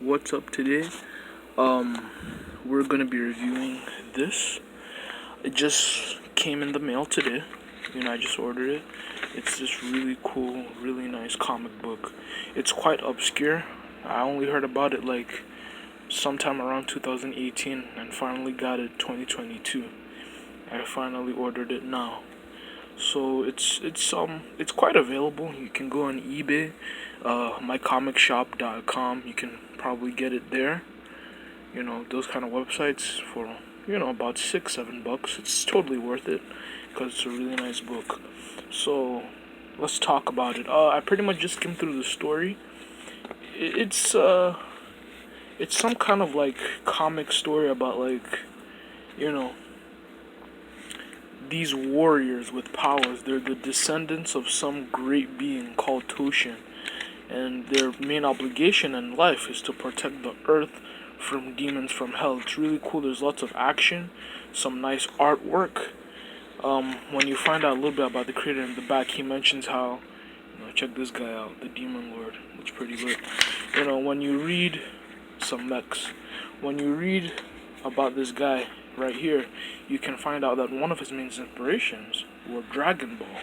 What's up today? We're gonna be reviewing this. It just came in the mail today. I just ordered it. It's this really cool, really nice comic book. It's quite obscure. I only heard about it like sometime around 2018 and finally got it 2022. I finally ordered it now. So it's quite available. You can go on eBay, mycomicshop.com. You can probably get it there. Those kind of websites for about $6-7. It's totally worth it because it's a really nice book. So let's talk about it. I pretty much just skimmed through the story. It's some kind of like comic story about you know these warriors with powers. They're the descendants of some great being called Toshin, and their main obligation in life is to protect the earth from demons from hell. It's really cool. There's lots of action, some nice artwork. When you find out a little bit about the creator in the back, he mentions how, check this guy out, the Demon Lord. It's pretty lit. When you read some mechs, when you read about this guy right here, you can find out that one of his main inspirations were Dragon Ball.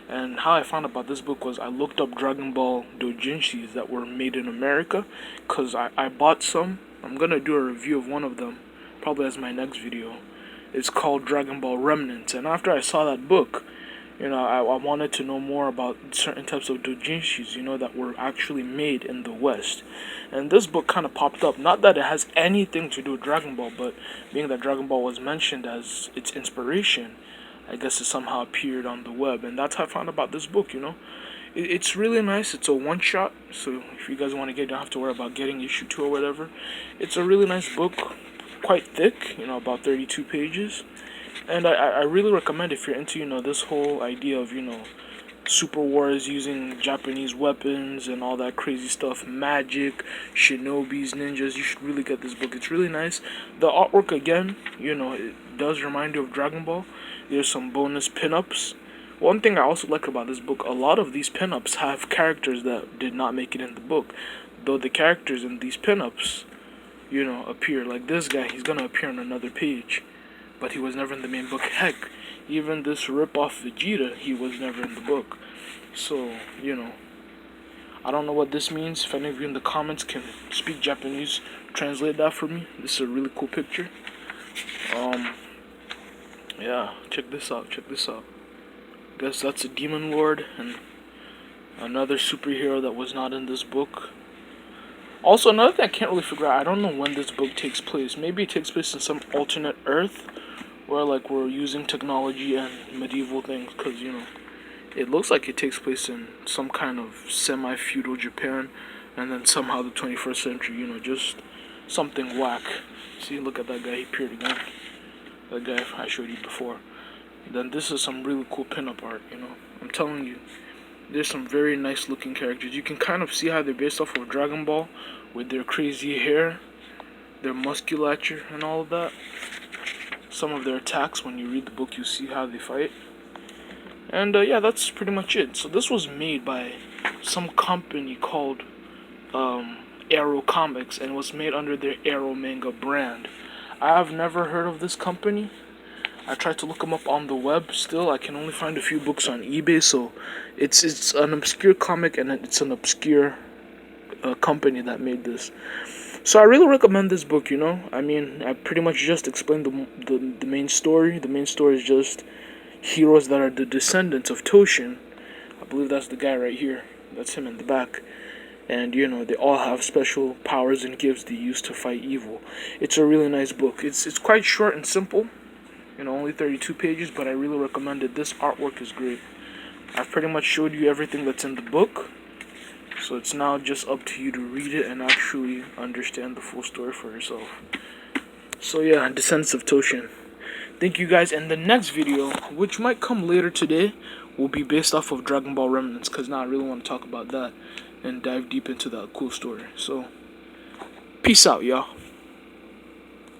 And how I found about this book was I looked up Dragon Ball doujinshis that were made in America, because I bought some. I'm going to do a review of one of them, probably as my next video. It's called Dragon Ball Remnants. And after I saw that book, I wanted to know more about certain types of doujinshis, that were actually made in the West. And this book kind of popped up. Not that it has anything to do with Dragon Ball, but being that Dragon Ball was mentioned as its inspiration, I guess it somehow appeared on the web. And that's how I found about this book, It's really nice. It's a one-shot, so if you guys want to get it, you don't have to worry about getting issue 2 or whatever. It's a really nice book, quite thick, about 32 pages. And I really recommend if you're into, this whole idea of, super wars using Japanese weapons and all that crazy stuff, magic, shinobis, ninjas, you should really get this book. It's really nice. The artwork, again, it does remind you of Dragon Ball. There's some bonus pinups. One thing I also like about this book, a lot of these pinups have characters that did not make it in the book. Though the characters in these pinups, appear. Like this guy, he's gonna appear on another page, but he was never in the main book. Heck, even this rip-off Vegeta, he was never in the book. So, I don't know what this means. If any of you in the comments can speak Japanese, translate that for me. This is a really cool picture. Yeah, check this out. Guess that's a Demon Lord and another superhero that was not in this book. Also, another thing I can't really figure out, I don't know when this book takes place. Maybe it takes place in some alternate Earth where we're using technology and medieval things, because it looks like it takes place in some kind of semi-feudal Japan, and then somehow the 21st century, just something whack. See, look at that guy, he appeared again. That guy I showed you before. Then this is some really cool pinup art, I'm telling you, there's some very nice looking characters. You can kind of see how they're based off of Dragon Ball with their crazy hair, their musculature, and all of that. Some of their attacks, when you read the book, you see how they fight. And yeah, that's pretty much it. So this was made by some company called Arrow Comics, and it was made under their Arrow manga brand. I have never heard of this company. I tried to look them up on the web. Still, I can only find a few books on eBay. So it's an obscure comic, and it's an obscure company that made this. So I really recommend this book. I pretty much just explained the main story. The main story is just heroes that are the descendants of Toshin. I believe that's the guy right here. That's him in the back. And they all have special powers and gifts they use to fight evil. It's a really nice book. It's quite short and simple. Only 32 pages, but I really recommend it. This artwork is great. I've pretty much showed you everything that's in the book, so it's now just up to you to read it and actually understand the full story for yourself. So yeah, Descendants of Toshin. Thank you guys, and the next video, which might come later today, will be based off of Dragon Ball Remnants, because now I really want to talk about that and dive deep into that cool story. So, peace out, y'all.